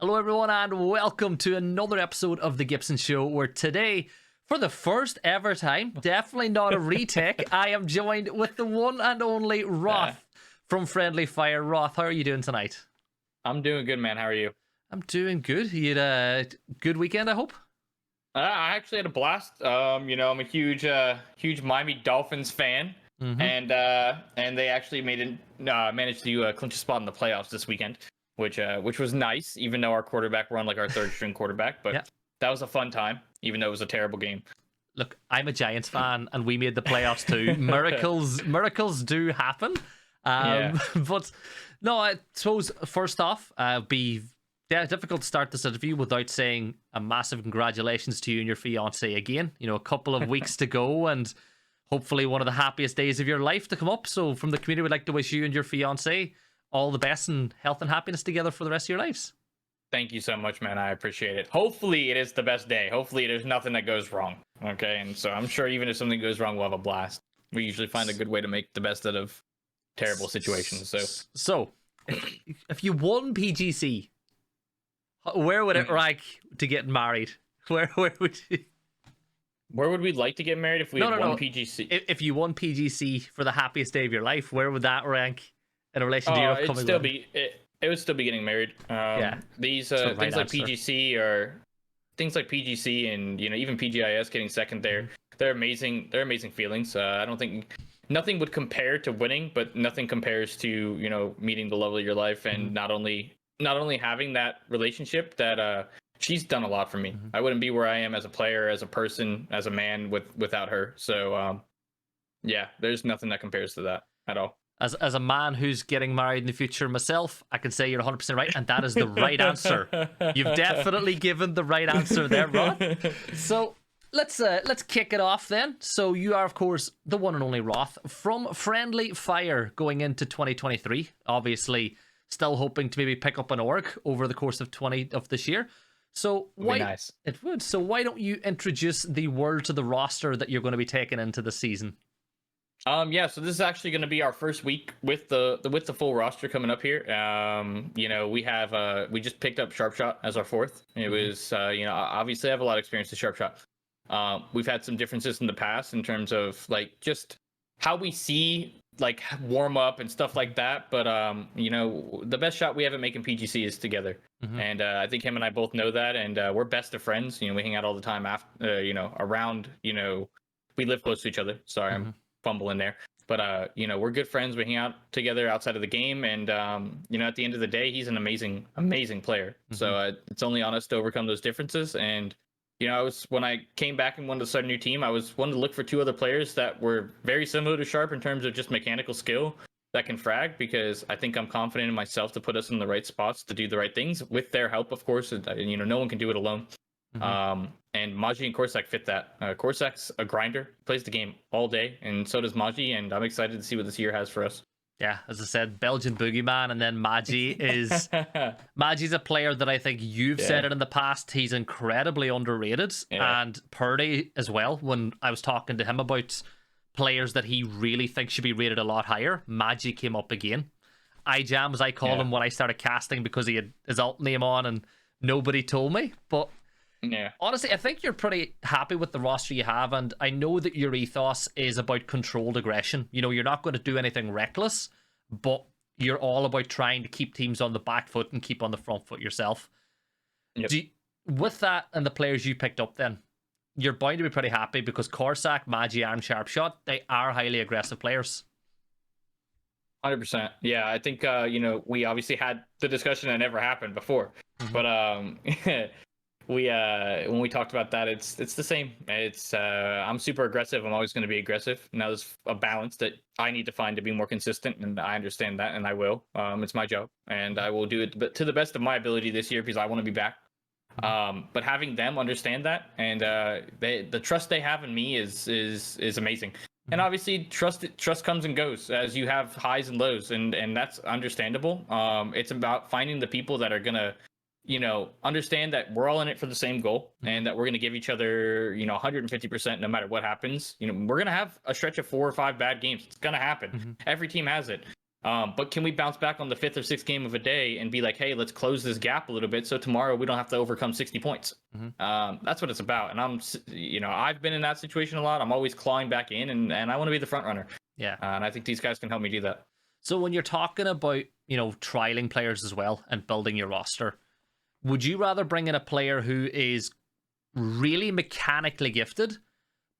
Hello, everyone, and welcome to another episode of The Gibson Show, where today, for the first ever time, definitely not a retake, I am joined with the one and only Roth from Friendly Fire. Roth, how are you doing tonight? I'm doing good, man. How are you? I'm doing good. You had a good weekend, I hope? I actually had a blast. I'm a huge Miami Dolphins fan, and they actually managed to clinch a spot in the playoffs this weekend, which was nice. Even though our quarterback were on like our third string quarterback, but that was a fun time. Even though it was a terrible game. Look, I'm a Giants fan, and we made the playoffs too. Miracles do happen. But no, I suppose first off, be difficult to start this interview without saying a massive congratulations to you and your fiance again. You know, a couple of weeks to go, and hopefully one of the happiest days of your life to come up. So from the community, we'd like to wish you and your fiance all the best and health and happiness together for the rest of your lives. Thank you so much, man. I appreciate it. Hopefully it is the best day. Hopefully there's nothing that goes wrong. Okay, and so I'm sure even if something goes wrong, we'll have a blast. We usually find a good way to make the best out of terrible situations. So if you won PGC, where would it rank to get married? Where would you? Where would we like to get married if we won PGC? If you won PGC for the happiest day of your life, where would that rank in relation to your upcoming win? It would still be getting married. These things like PGC and even PGI.S getting second there. They're amazing. They're amazing feelings. I don't think nothing would compare to winning, but nothing compares to meeting the love of your life and not only having that relationship that she's done a lot for me. I wouldn't be where I am as a player, as a person, as a man without her. So there's nothing that compares to that at all. As a man who's getting married in the future myself, I can say you're 100% right, and that is the right answer. You've definitely given the right answer there, Roth. So let's kick it off then. So you are, of course, the one and only Roth from Friendly Fire going into 2023. Obviously, still hoping to maybe pick up an org over the course of this year. So nice. It would. So why don't you introduce the world to the roster that you're going to be taking into the season? So this is actually going to be our first week with the full roster coming up here. We just picked up Sharpshot as our fourth. It was obviously I have a lot of experience with Sharpshot. We've had some differences in the past in terms of like just how we see like warm up and stuff like that, but the best shot we have at making PGC is together. And I think him and I both know that, and we're best of friends. We hang out all the time after around, we live close to each other. Sorry, I'm fumbling there, but we're good friends. We hang out together outside of the game, and at the end of the day, he's an amazing player. So it's only on us to overcome those differences. And when I came back and wanted to start a new team, I wanted to look for two other players that were very similar to Sharp in terms of just mechanical skill that can frag, because I think I'm confident in myself to put us in the right spots to do the right things with their help, of course. No one can do it alone. And Maji and Corsac fit that. Corsac's a grinder, plays the game all day, and so does Maji, and I'm excited to see what this year has for us. Yeah, as I said, Belgian boogeyman, and then Maji is Maji's a player that I think you've said it in the past. He's incredibly underrated, and Purdy as well. When I was talking to him about players that he really thinks should be rated a lot higher, Maji came up again. iJam, as I called him when I started casting, because he had his alt name on and nobody told me. But honestly, I think you're pretty happy with the roster you have, and I know that your ethos is about controlled aggression. You're not going to do anything reckless, but you're all about trying to keep teams on the back foot and keep on the front foot yourself. With that and the players you picked up then, you're bound to be pretty happy, because Corsac, Maji, and Sharpshot, they are highly aggressive players. 100%. Yeah, I think, we obviously had the discussion that never happened before, but when we talked about that, it's the same. It's I'm super aggressive. I'm always going to be aggressive. Now there's a balance that I need to find to be more consistent, and I understand that, and I will. It's my job, and I will do it to the best of my ability this year, because I want to be back. But having them understand that, and the trust they have in me is amazing. And obviously trust comes and goes as you have highs and lows, and that's understandable. It's about finding the people that are gonna understand that we're all in it for the same goal, and that we're going to give each other, 150% no matter what happens. We're going to have a stretch of 4 or 5 bad games. It's going to happen. Every team has it. But can we bounce back on the 5th or 6th game of a day and be like, hey, let's close this gap a little bit so tomorrow we don't have to overcome 60 points. That's what it's about. And I've been in that situation a lot. I'm always clawing back in, and I want to be the front runner. Yeah. And I think these guys can help me do that. So when you're talking about, trialing players as well and building your roster, would you rather bring in a player who is really mechanically gifted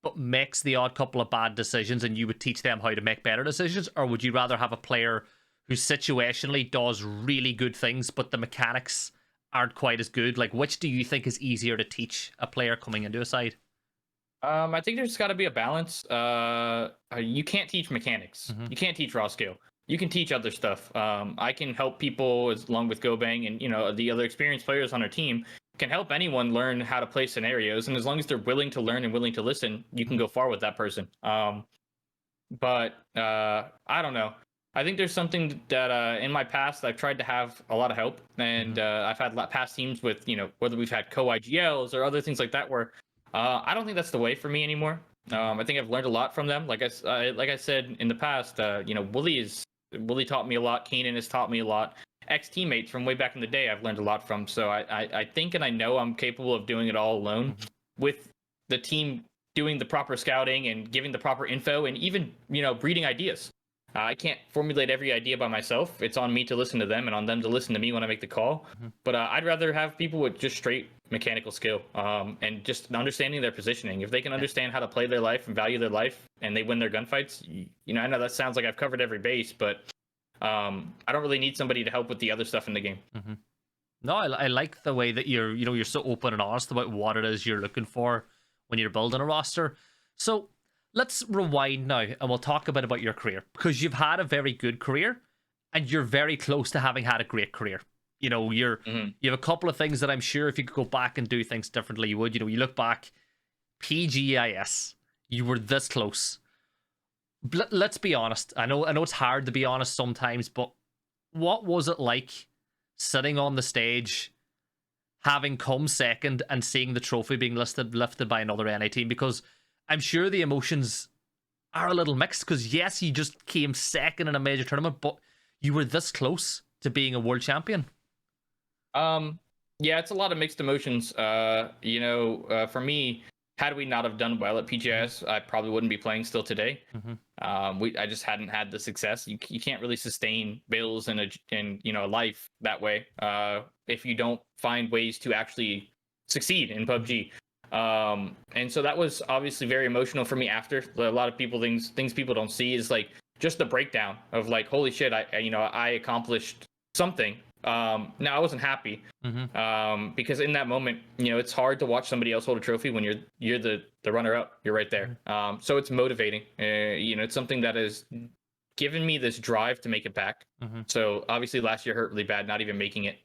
but makes the odd couple of bad decisions and you would teach them how to make better decisions? Or would you rather have a player who situationally does really good things but the mechanics aren't quite as good? Like, which do you think is easier to teach a player coming into a side? I think there's got to be a balance. You can't teach mechanics. You can't teach raw skill. You can teach other stuff. I can help people along with GoBang and the other experienced players on our team can help anyone learn how to play scenarios, and as long as they're willing to learn and willing to listen, you can go far with that person. But I don't know. I think there's something that in my past I've tried to have a lot of help, and I've had past teams with whether we've had co-IGLs or other things like that where I don't think that's the way for me anymore. I think I've learned a lot from them. Like I said in the past, Wooly taught me a lot. Kanan has taught me a lot. Ex-teammates from way back in the day I've learned a lot from. So I think and I know I'm capable of doing it all alone with the team doing the proper scouting and giving the proper info and even breeding ideas. I can't formulate every idea by myself. It's on me to listen to them and on them to listen to me when I make the call. But I'd rather have people with just straight mechanical skill and just understanding their positioning. If they can understand how to play their life and value their life and they win their gunfights, I know that sounds like I've covered every base, but I don't really need somebody to help with the other stuff in the game. No, I like the way that you're so open and honest about what it is you're looking for when you're building a roster. So let's rewind now and we'll talk a bit about your career, because you've had a very good career and you're very close to having had a great career. You have a couple of things that I'm sure if you could go back and do things differently, you would. You look back, PGI.S, you were this close. Let's be honest. I know it's hard to be honest sometimes, but what was it like sitting on the stage, having come second and seeing the trophy being lifted by another NA team? Because I'm sure the emotions are a little mixed, because yes, you just came second in a major tournament, but you were this close to being a world champion. Yeah, it's a lot of mixed emotions. For me, had we not have done well at PGI.S, I probably wouldn't be playing still today. I just hadn't had the success. You can't really sustain bills and a life that way if you don't find ways to actually succeed in PUBG. And so that was obviously very emotional for me after. A lot of people things people don't see is like just the breakdown of like, holy shit, I accomplished something. Now I wasn't happy because in that moment, it's hard to watch somebody else hold a trophy when you're the runner up. You're right there. So it's motivating. It's something that has given me this drive to make it back. So obviously last year hurt really bad, not even making it.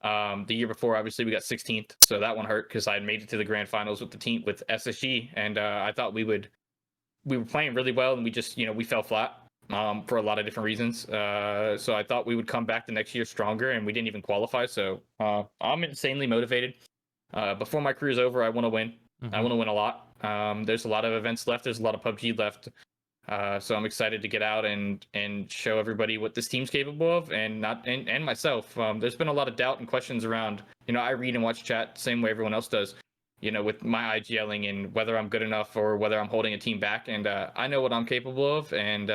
The year before, obviously we got 16th, so that one hurt because I had made it to the grand finals with the team with SSG, and I thought we were playing really well, and we just we fell flat for a lot of different reasons. So I thought we would come back the next year stronger, and we didn't even qualify. So I'm insanely motivated. Before my career's over, I want to win. I want to win a lot. There's a lot of events left. There's a lot of PUBG left. So I'm excited to get out and show everybody what this team's capable of, and myself. There's been a lot of doubt and questions around. I read and watch chat the same way everyone else does. With my IGLing and whether I'm good enough or whether I'm holding a team back. And I know what I'm capable of, and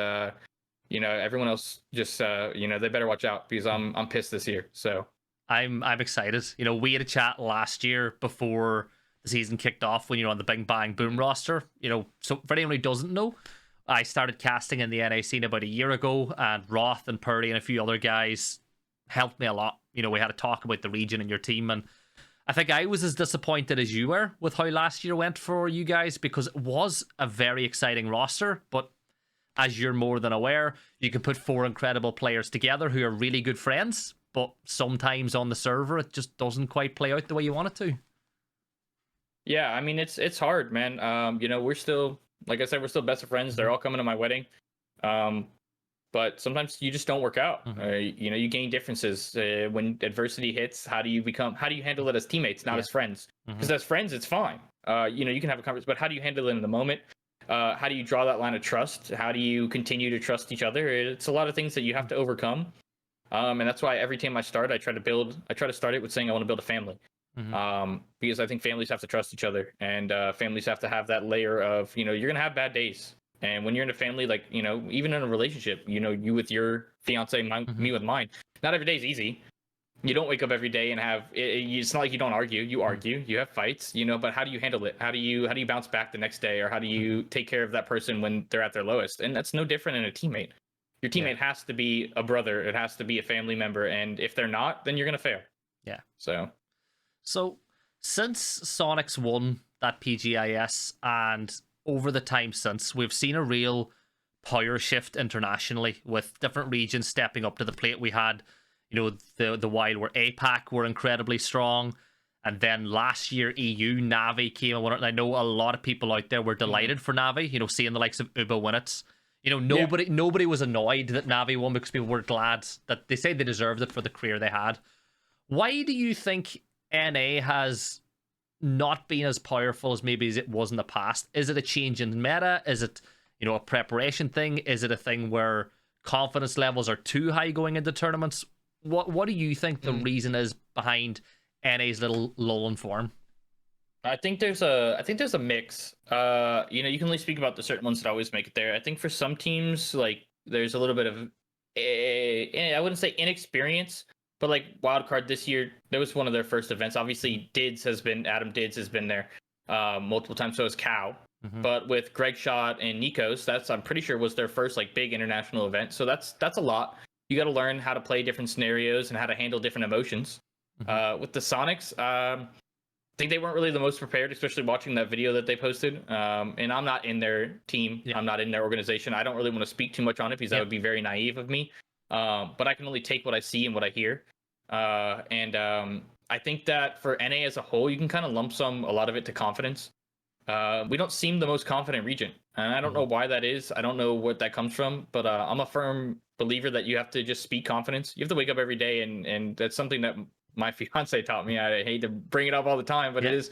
everyone else just they better watch out because I'm pissed this year. So I'm excited. We had a chat last year before the season kicked off when you're on the Bing Bang Boom roster. So for anyone who doesn't know, I started casting in the NA scene about a year ago, and Roth and Purdy and a few other guys helped me a lot. We had a talk about the region and your team, and I think I was as disappointed as you were with how last year went for you guys, because it was a very exciting roster, but as you're more than aware, you can put 4 incredible players together who are really good friends, but sometimes on the server it just doesn't quite play out the way you want it to. Yeah, I mean it's hard, man. We're still, like I said, we're still best of friends. They're all coming to my wedding. But sometimes you just don't work out. You gain differences when adversity hits. How do you handle it as teammates, not as friends? Because as friends, it's fine. You can have a conversation, but how do you handle it in the moment? How do you draw that line of trust? How do you continue to trust each other? It's a lot of things that you have to overcome. And that's why every team I start, I try to start it with saying I want to build a family. Because I think families have to trust each other, and families have to have that layer of, you're going to have bad days. And when you're in a family, like, even in a relationship, you with your fiance, me with mine, not every day is easy. You don't wake up every day and have it's not like you don't argue. You argue, you have fights, but how do you handle it? How do you bounce back the next day, or how do you take care of that person when they're at their lowest? And that's no different in a teammate. Your teammate has to be a brother. It has to be a family member. And if they're not, then you're going to fail. Yeah. So since Sonics won that PGI.S, and over the time since, we've seen a real power shift internationally with different regions stepping up to the plate. We had, the while where APAC were incredibly strong. And then last year, EU, Navi came and won it. And I know a lot of people out there were delighted for Navi, seeing the likes of Uber win it. Nobody was annoyed that Navi won, because people were glad that they say they deserved it for the career they had. Why do you think NA has not been as powerful as maybe as it was in the past? Is it a change in meta? Is it, a preparation thing? Is it a thing where confidence levels are too high going into tournaments? What do you think the reason is behind NA's little lull in form? I think there's a mix. You can only speak about the certain ones that always make it there. I think for some teams, like, there's a little bit of I wouldn't say inexperience, but like Wildcard this year, that was one of their first events. Obviously, Adam Dids has been there multiple times. So has Cow. But with Greg Shot and Nikos, I'm pretty sure was their first like big international event. So that's a lot. You got to learn how to play different scenarios and how to handle different emotions. With the Sonics, I think they weren't really the most prepared, especially watching that video that they posted. And I'm not in their team. I'm not in their organization. I don't really want to speak too much on it, because that would be very naive of me. But I can only take what I see and what I hear. And I think that for NA as a whole, you can kind of lump a lot of it to confidence. We don't seem the most confident region, and I don't know why that is. I don't know what that comes from, but I'm a firm believer that you have to just speak confidence. You have to wake up every day, and that's something that my fiance taught me. I hate to bring it up all the time, but it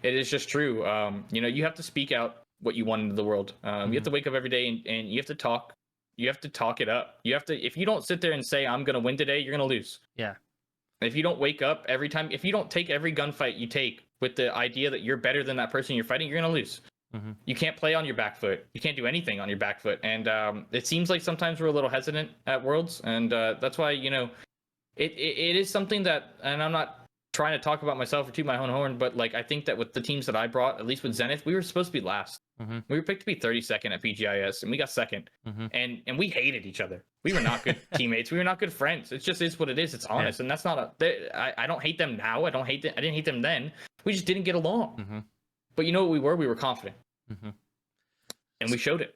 is just true. You have to speak out what you want into the world. You have to wake up every day and you have to talk. You have to talk it up. If you don't sit there and say, I'm going to win today, you're going to lose. Yeah. If you don't wake up every time, if you don't take every gunfight you take with the idea that you're better than that person you're fighting, you're going to lose. You can't play on your back foot. You can't do anything on your back foot. And it seems like sometimes we're a little hesitant at Worlds. And that's why, it is something that, and I'm not trying to talk about myself or toot my own horn, but like, I think that with the teams that I brought, at least with Zenith, we were supposed to be last. We were picked to be 32nd at PGI.S, and we got second. And we hated each other. We were not good teammates. We were not good friends. It just is what it is. It's honest. And that's not I don't hate them now. I didn't hate them then. We just didn't get along. But you know what we were? We were confident. And we showed it.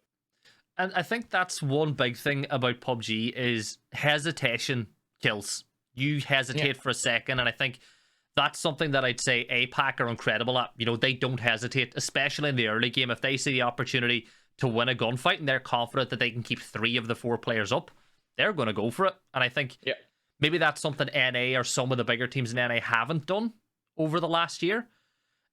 And I think that's one big thing about PUBG is hesitation kills. You hesitate for a second, and I think that's something that I'd say APAC are incredible at. They don't hesitate, especially in the early game. If they see the opportunity to win a gunfight and they're confident that they can keep 3 of the 4 players up, they're going to go for it. And I think maybe that's something NA or some of the bigger teams in NA haven't done over the last year.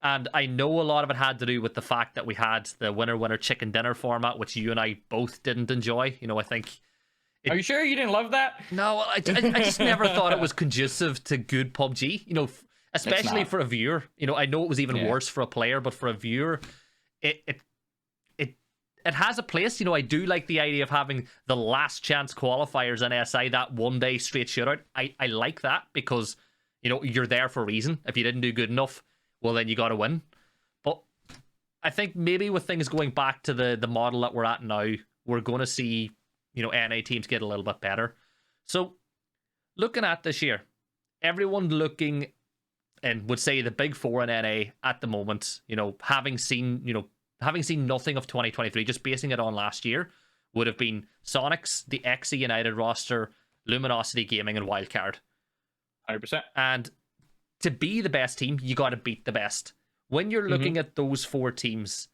And I know a lot of it had to do with the fact that we had the winner chicken dinner format, which you and I both didn't enjoy. I think... Are you sure you didn't love that? No, I just never thought it was conducive to good PUBG. Especially for a viewer. I know it was even worse for a player, but for a viewer, it has a place. I do like the idea of having the last chance qualifiers in SI, that one day straight shootout. I like that because, you're there for a reason. If you didn't do good enough, well, then you got to win. But I think maybe with things going back to the model that we're at now, we're going to see, NA teams get a little bit better. So looking at this year, everyone looking and would say the big 4 in NA at the moment, having seen nothing of 2023, just basing it on last year, would have been Sonics, the XE United roster, Luminosity Gaming, and Wildcard. 100%. And to be the best team, you got to beat the best. When you're looking at those 4 teams,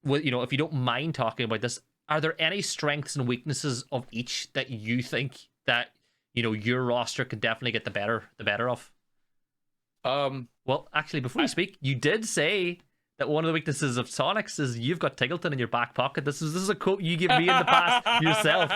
well, if you don't mind talking about this, are there any strengths and weaknesses of each that you think that your roster could definitely get the better of? Well, actually, before you speak, you did say that one of the weaknesses of Sonics is you've got Tiggleton in your back pocket. This is a quote you give me in the past yourself.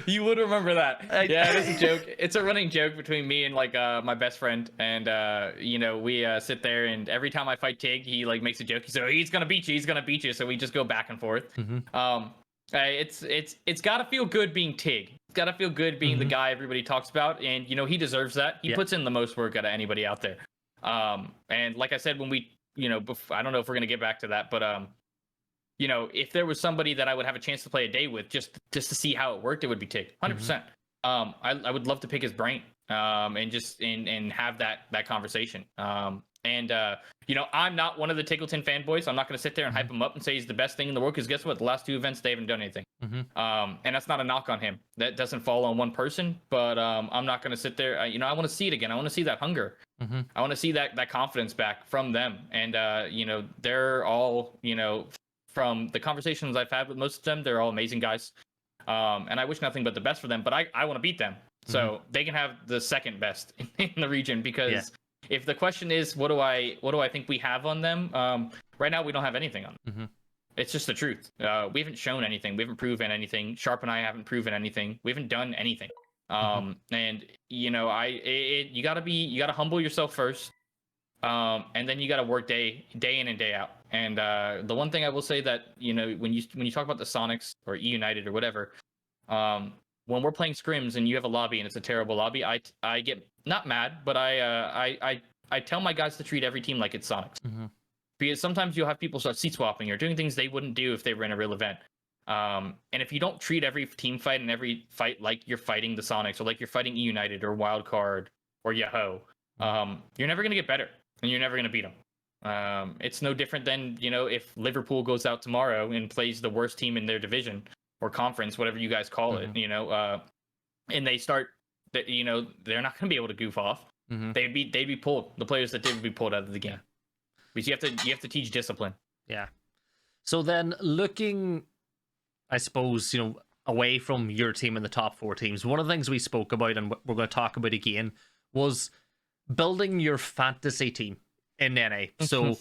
You would remember that. Yeah, it is a joke. I It's a running joke between me and like my best friend, and you know, we sit there, and every time I fight Tig, he like makes a joke. He says, "Oh, he's gonna beat you. He's gonna beat you." So we just go back and forth. It's gotta feel good being Tig. It's gotta feel good being the guy everybody talks about, and you know, he deserves that. He puts in the most work out of anybody out there. And like I said, when we, you know, I don't know if we're gonna get back to that, but you know, if there was somebody that I would have a chance to play a day with, just to see how it worked, it would be Tig, 100%. I would love to pick his brain, and just and have that conversation. You know, I'm not one of the Tiggleton fanboys. I'm not going to sit there and hype him up and say he's the best thing in the world, because guess what? The last 2 events, they haven't done anything. And that's not a knock on him. That doesn't fall on one person, but I'm not going to sit there. You know, I want to see it again. I want to see that hunger. I want to see that confidence back from them. And, you know, they're all, you know, from the conversations I've had with most of them, they're all amazing guys. And I wish nothing but the best for them, but I want to beat them. So they can have the second best in the region, because if the question is, what do I think we have on them? Right now, we don't have anything on them. It's just the truth. We haven't shown anything. We haven't proven anything. Sharp and I haven't proven anything. We haven't done anything. And you know, you gotta humble yourself first. And then you gotta work day in and day out. And the one thing I will say that, you know, when you talk about the Sonics or E United or whatever, when we're playing scrims and you have a lobby and it's a terrible lobby, I get not mad, but I tell my guys to treat every team like it's Sonics. Because sometimes you'll have people start seat swapping or doing things they wouldn't do if they were in a real event. And if you don't treat every team fight and every fight like you're fighting the Sonics, or like you're fighting E United or Wildcard or Yahoo, you're never gonna get better, and you're never gonna beat them. It's no different than, you know, if Liverpool goes out tomorrow and plays the worst team in their division or conference, whatever you guys call it, you know, and they start, you know, they're not going to be able to goof off. They'd be pulled. The players that did would be pulled out of the game. Because you have to teach discipline. Yeah. So then, looking, I suppose, you know, away from your team and the top 4 teams, one of the things we spoke about and we're going to talk about again was building your fantasy team in NA. So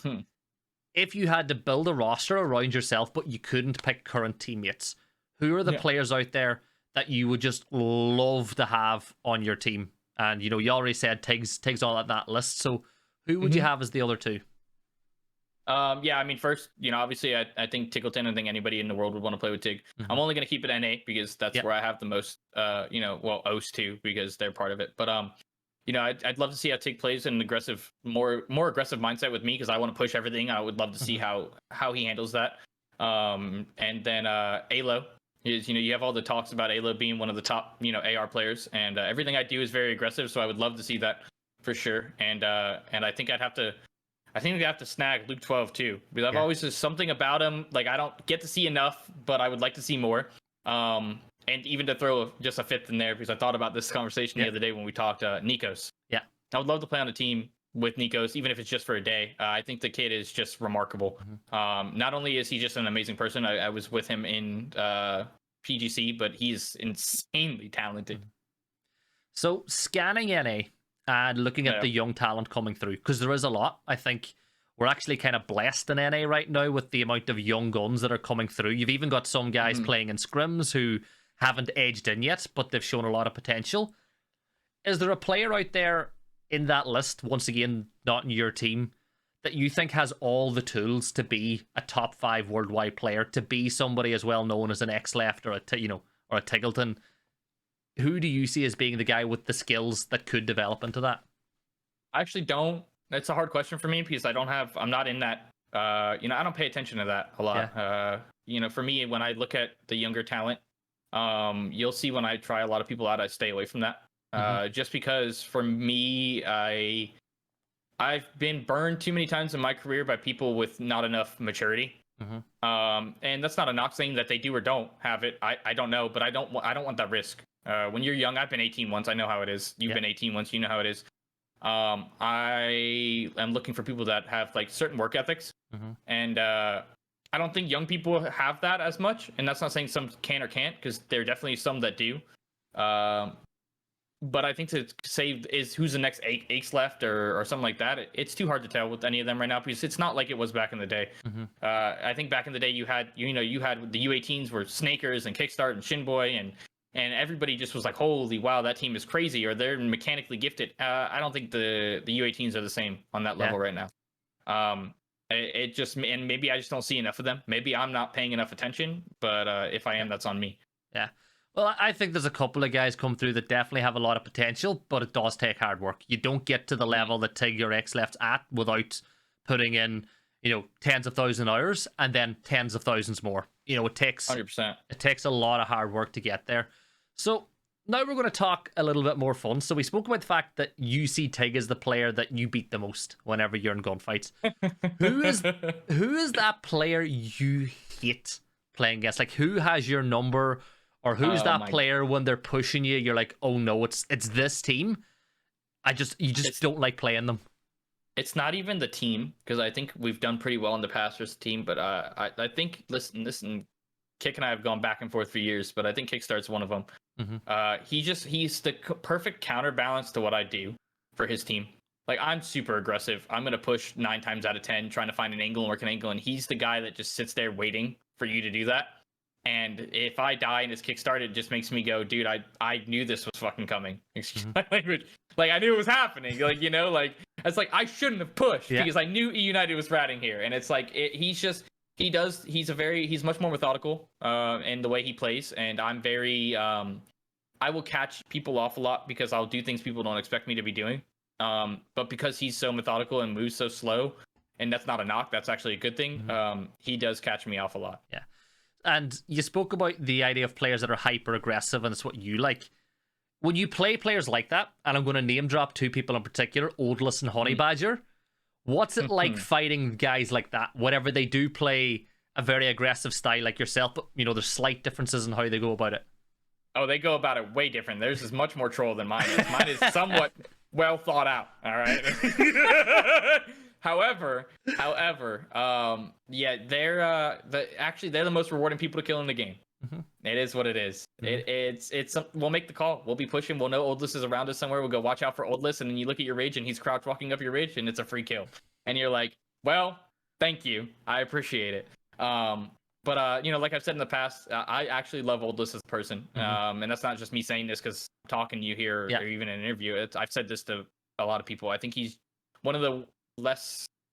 if you had to build a roster around yourself, but you couldn't pick current teammates, who are the players out there that you would just love to have on your team? And, you know, you already said Tig's all at that list. So who would you have as the other 2? Yeah, I mean, first, you know, obviously I think Tiggleton, I think anybody in the world would want to play with Tig. I'm only going to keep it NA because that's where I have the most, you know, well, OS too, because they're part of it. But, you know, I'd love to see how Tig plays in an aggressive, more aggressive mindset with me, because I want to push everything. I would love to see how he handles that. And then Alo is, you know, you have all the talks about Alo being one of the top, you know, AR players, and everything I do is very aggressive, so I would love to see that for sure. And I think we have to snag Luke 12 too, because I've always just something about him, like I don't get to see enough, but I would like to see more. And even to throw just a 5th in there, because I thought about this conversation the other day when we talked Nikos. Yeah, I would love to play on a team with Nikos, even if it's just for a day. I think the kid is just remarkable. Not only is he just an amazing person, I was with him in PGC, but he's insanely talented. So scanning NA and looking at the young talent coming through, because there is a lot. I think we're actually kind of blessed in NA right now with the amount of young guns that are coming through. You've even got some guys playing in scrims who haven't edged in yet, but they've shown a lot of potential. Is there a player out there in that list, once again, not in your team, that you think has all the tools to be a top 5 worldwide player, to be somebody as well known as an X-Left or a Tiggleton? Who do you see as being the guy with the skills that could develop into that? I actually don't. That's a hard question for me, because I'm not in that. You know, I don't pay attention to that a lot. You know, for me, when I look at the younger talent, you'll see when I try a lot of people out, I stay away from that. Just because for me, I've been burned too many times in my career by people with not enough maturity. And that's not a knock saying that they do or don't have it. I don't know, but I don't want that risk. When you're young, I've been 18 once. I know how it is. You've been 18 once. You know how it is. I am looking for people that have like certain work ethics, and I don't think young people have that as much. And that's not saying some can or can't, because there are definitely some that do. but I think to say is who's the next Aches left or something like that, it's too hard to tell with any of them right now because it's not like it was back in the day. I think back in the day you had the U18s were Snakers and Kickstart and Shinboy and everybody just was like, holy wow, that team is crazy, or they're mechanically gifted. I don't think the U18s are the same on that level right now. It just, and maybe I just don't see enough of them. Maybe I'm not paying enough attention, but if I am, that's on me. Yeah. Well, I think there's a couple of guys come through that definitely have a lot of potential, but it does take hard work. You don't get to the level that Tig or X left's at without putting in, tens of thousands of hours and then tens of thousands more. It takes 100%. It takes a lot of hard work to get there. So now we're going to talk a little bit more fun. So we spoke about the fact that you see Tig as the player that you beat the most whenever you're in gunfights. who is that player you hate playing against? Like, who has your number, or who's that player when they're pushing you? You're like, oh no, it's this team. You just don't like playing them. It's not even the team, because I think we've done pretty well in the past as a team. But I think listen. Kick and I have gone back and forth for years, but I think Kickstart's one of them. He's the perfect counterbalance to what I do for his team. Like, I'm super aggressive. I'm going to push 9 times out of 10, trying to find an angle and work an angle. And he's the guy that just sits there waiting for you to do that. And if I die in his Kickstart, it just makes me go, dude, I knew this was fucking coming. Excuse my language. Like, I knew it was happening. Like, it's like, I shouldn't have pushed because I knew E United was ratting here. And it's like, he's much more methodical in the way he plays. And I'm very, I will catch people off a lot because I'll do things people don't expect me to be doing. But because he's so methodical and moves so slow, and that's not a knock, that's actually a good thing. He does catch me off a lot. Yeah. And you spoke about the idea of players that are hyper aggressive, and it's what you like. When you play players like that, and I'm going to name drop 2 people in particular, Oldless and Honey Badger, what's it like fighting guys like that? Whenever they do play a very aggressive style like yourself, but there's slight differences in how they go about it. Oh, they go about it way different. Theirs is much more troll than mine is. Mine is somewhat well thought out. All right. However, yeah, they're the most rewarding people to kill in the game. It is what it is. We'll make the call. We'll be pushing. We'll know Oldless is around us somewhere. We'll go watch out for Oldless, and then you look at your rage, and he's crouch walking up your rage, and it's a free kill. And you're like, well, thank you. I appreciate it. But like I've said in the past, I actually love Oldless as a person. And that's not just me saying this because I'm talking to you here or even in an interview. I've said this to a lot of people. I think he's one of the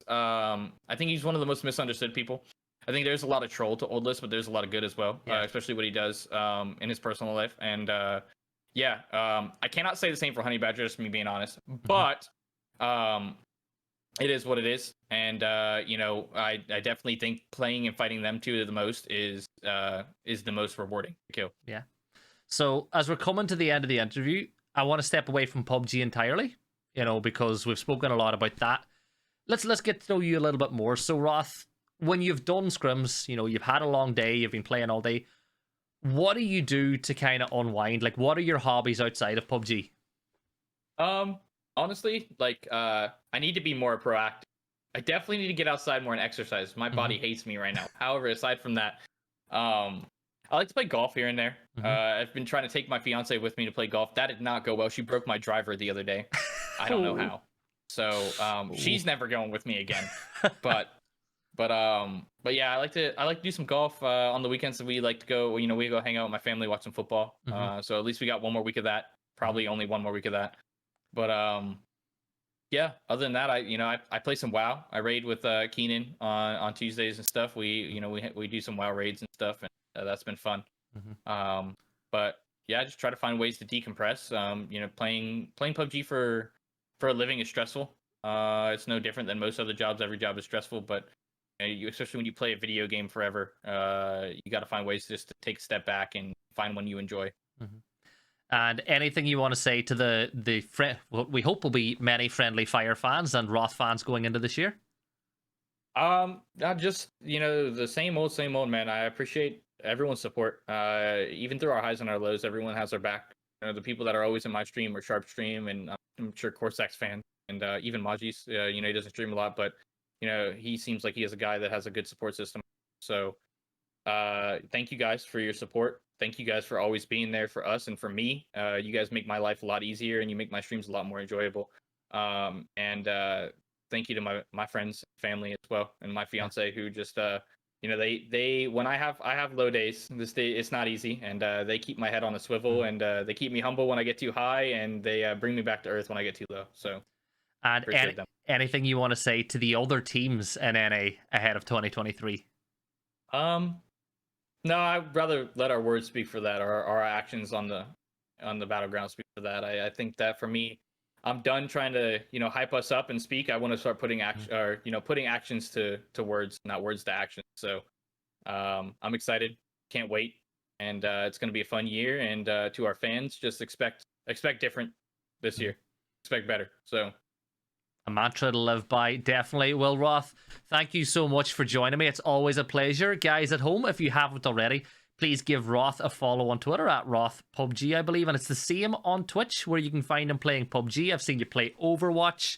I think he's one of the most misunderstood people. I think there's a lot of troll to Oldless, but there's a lot of good as well, especially what he does in his personal life. And I cannot say the same for Honey Badger, just me being honest. But it is what it is. And I definitely think playing and fighting them two the most is the most rewarding kill. Yeah. So as we're coming to the end of the interview, I want to step away from PUBG entirely, because we've spoken a lot about that. Let's get to know you a little bit more. So Roth, when you've done scrims, you've had a long day, you've been playing all day, what do you do to kind of unwind? Like, what are your hobbies outside of PUBG? Honestly, I need to be more proactive. I definitely need to get outside more and exercise. My body hates me right now. However, aside from that, I like to play golf here and there. I've been trying to take my fiance with me to play golf. That did not go well. She broke my driver the other day. I don't know how. So she's never going with me again. But yeah, I like to do some golf on the weekends. We like to go. We go hang out with my family, watch some football. So at least we got one more week of that. Probably only one more week of that. But yeah. Other than that, I play some WoW. I raid with Keenan on Tuesdays and stuff. We do some WoW raids and stuff, and that's been fun. But yeah, I just try to find ways to decompress. Playing PUBG for a living is stressful. It's no different than most other jobs. Every job is stressful, but especially when you play a video game forever, you got to find ways just to take a step back and find one you enjoy. And anything you want to say to the what we hope will be many friendly Fire fans and Roth fans going into this year? Just the same old man. I appreciate everyone's support. Even through our highs and our lows, everyone has our back. The people that are always in my stream or Sharp stream, and I'm sure Corsax fan, and even Maji's. He doesn't stream a lot, but he seems like he is a guy that has a good support system. So thank you guys for your support. thank you guys for always being there for us and for me. You guys make my life a lot easier, and you make my streams a lot more enjoyable. And thank you to my friends, family as well, and my fiance who just they when I have low days. This day it's not easy, and they keep my head on a swivel, and they keep me humble when I get too high, and they bring me back to earth when I get too low. So And anything you want to say to the other teams in NA ahead of 2023? No, I'd rather let our words speak for that, or our actions on the battleground speak for that. I think that for me, I'm done trying to hype us up and speak. I want to start putting action or putting actions to words, not words to action. So I'm excited, can't wait, and it's going to be a fun year. And to our fans, just expect different this year, expect better. So. A mantra to live by, definitely. Well, Roth, thank you so much for joining me. It's always a pleasure. Guys at home, if you haven't already, please give Roth a follow on Twitter at Roth PUBG, I believe, and it's the same on Twitch where you can find him playing PUBG. I've seen you play Overwatch.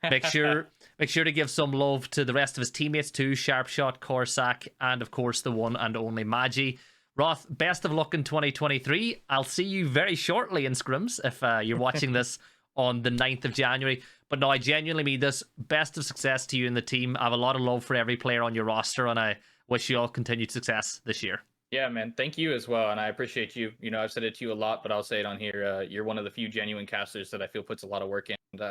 Make sure to give some love to the rest of his teammates too, Sharpshot, Corsac, and of course the one and only Magi. Roth, best of luck in 2023. I'll see you very shortly in scrims if you're watching this on the 9th of January. But no, I genuinely mean this. Best of success to you and the team. I have a lot of love for every player on your roster, and I wish you all continued success this year. Yeah, man. Thank you as well, and I appreciate you. I've said it to you a lot, but I'll say it on here. You're one of the few genuine casters that I feel puts a lot of work in, and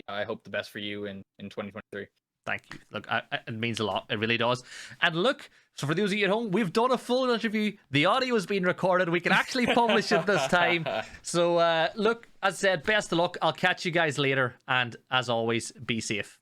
I hope the best for you in 2023. Thank you. Look, it means a lot. It really does. And look, so for those of you at home, we've done a full interview. The audio has been recorded. We can actually publish it this time. So, look, as I said, best of luck. I'll catch you guys later. And as always, be safe.